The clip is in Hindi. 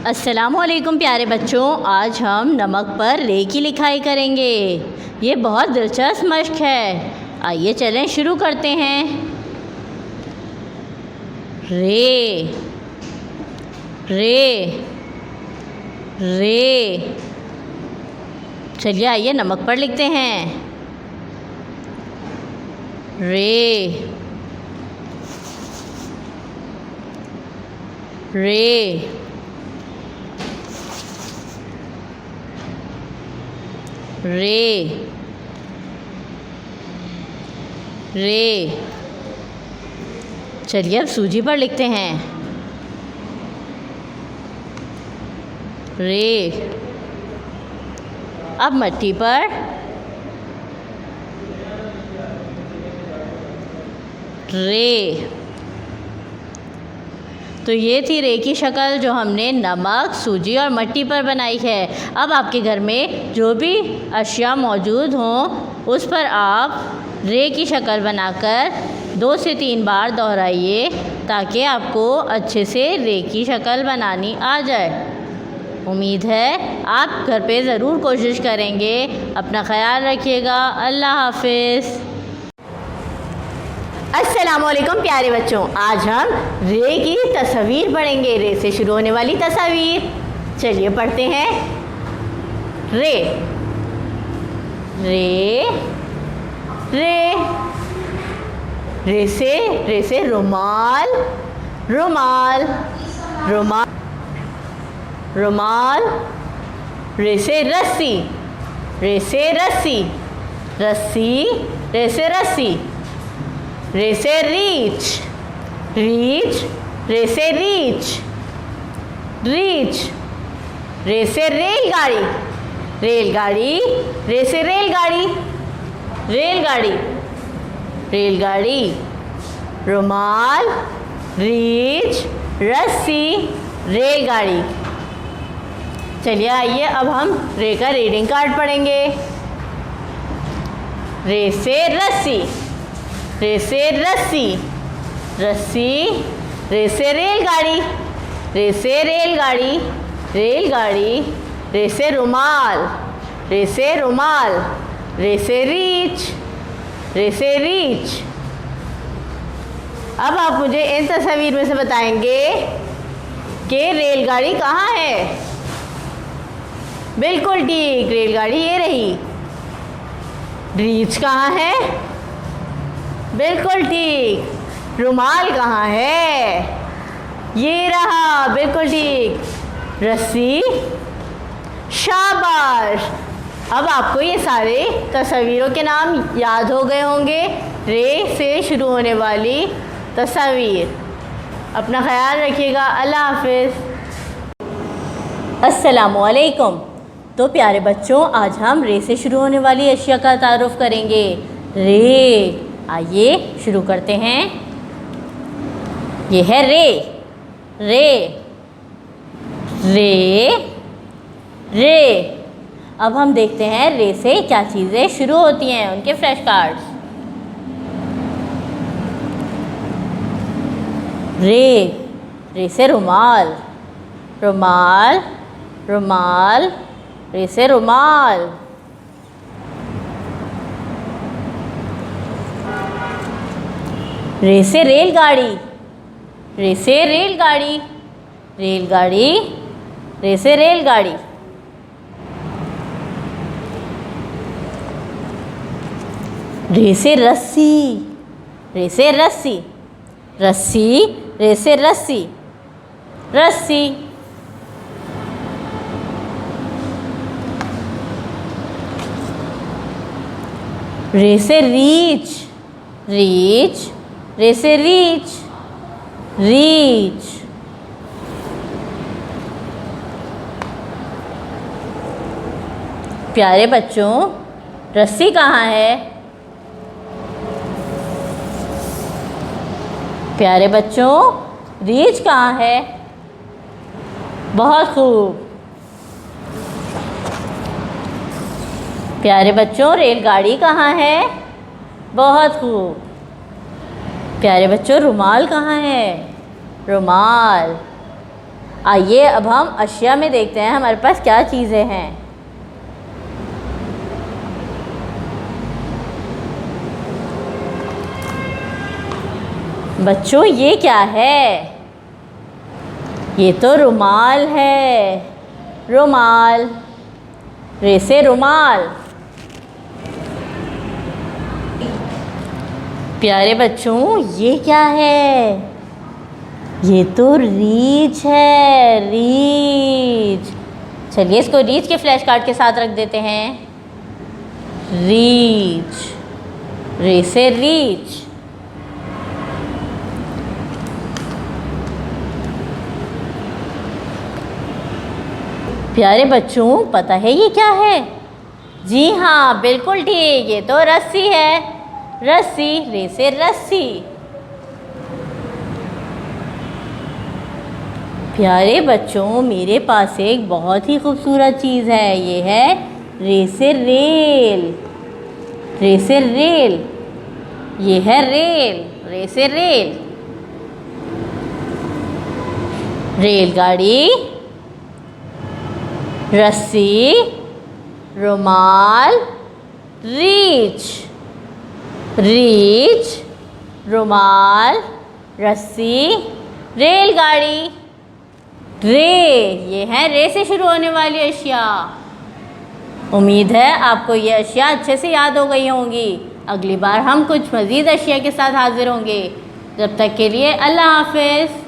अस्सलामुअलैकुम प्यारे बच्चों, आज हम नमक पर रे की लिखाई करेंगे। ये बहुत दिलचस्प मश्क है। आइए चलें शुरू करते हैं। रे रे रे। चलिए आइए नमक पर लिखते हैं। रे रे रे रे। चलिए अब सूजी पर लिखते हैं। रे। अब मट्टी पर। रे। तो ये थी रे की शक्ल जो हमने नमक, सूजी और मट्टी पर बनाई है। अब आपके घर में जो भी अशिया मौजूद हों उस पर आप रे की शक्ल बनाकर 2 से 3 बार दोहराइए ताकि आपको अच्छे से रे की शक्ल बनानी आ जाए। उम्मीद है आप घर पे ज़रूर कोशिश करेंगे। अपना ख्याल रखिएगा। अल्लाह हाफिज़। अस्सलामुअलैकुम प्यारे बच्चों, आज हम रे की तस्वीर पढ़ेंगे। रे से शुरू होने वाली तस्वीर। चलिए पढ़ते हैं। रे रे रे। रे से रुमाल रुमाल रुमाल रुमाल। रे से रस्सी रस्सी रस्सी। रे से रस्सी। रे से रीच रे से रीच रीच। रे से रेलगाड़ी रे से रेलगाड़ी रेलगाड़ी। रुमाल, रीच, रस्सी, रेलगाड़ी। चलिए आइए अब हम रे का रीडिंग कार्ड पढ़ेंगे। रे से रस्सी रस्सी। रे से रेलगाड़ी रेलगाड़ी। रे से रुमाल रे से रीच। अब आप मुझे इन तस्वीर में से बताएंगे कि रेलगाड़ी कहाँ है। बिल्कुल ठीक, रेलगाड़ी ये रही। रीच कहाँ है? बिल्कुल ठीक। रुमाल कहाँ है? ये रहा, बिल्कुल ठीक। रस्सी, शाबाश। अब आपको ये सारे तस्वीरों के नाम याद हो गए होंगे। रे से शुरू होने वाली तस्वीर। अपना ख्याल रखिएगा। अल्लाह हाफिज़। अस्सलामुअलैकुम। तो प्यारे बच्चों, आज हम रे से शुरू होने वाली अशिया का तारुफ करेंगे। रे। आइए शुरू करते हैं। ये है रे। अब हम देखते हैं रे से क्या चीज़ें शुरू होती हैं, उनके फ्लैश कार्ड्स। रे से रुमाल रे से रुमाल। रे से रेलगाड़ी रे से रेलगाड़ी रे से रेलगाड़ी। रे से रस्सी रे से रस्सी रे से रस्सी। रे से रीच रे से रीच। प्यारे बच्चों, रस्सी कहाँ है? प्यारे बच्चों, रीच कहाँ है? बहुत खूब। प्यारे बच्चों, रेलगाड़ी कहाँ है? बहुत खूब। प्यारे बच्चों, रुमाल कहाँ है? रुमाल। आइए अब हम अशिया में देखते हैं हमारे पास क्या चीज़ें हैं। बच्चों ये क्या है? ये तो रुमाल है। रुमाल, रे से रुमाल। प्यारे बच्चों ये क्या है? ये तो रीछ है, रीछ। चलिए इसको रीछ के फ्लैश कार्ड के साथ रख देते हैं। रीछ, रे से रीछ। प्यारे बच्चों पता है ये क्या है? जी हाँ बिल्कुल ठीक, ये तो रस्सी है। रस्सी, रे से रस्सी। प्यारे बच्चों मेरे पास एक बहुत ही खूबसूरत चीज़ है। ये है रे से रेल। रे से रेल, ये है रेल। रे से रेल। रेलगाड़ी, रस्सी, रुमाल, रीछ। रीछ, रुमाल, रस्सी, रेलगाड़ी। रे, ये है रे से शुरू होने वाली अशिया। उम्मीद है आपको ये अशिया अच्छे से याद हो गई होंगी। अगली बार हम कुछ मज़ीद अशिया के साथ हाजिर होंगे। जब तक के लिए अल्लाह हाफ़िज़।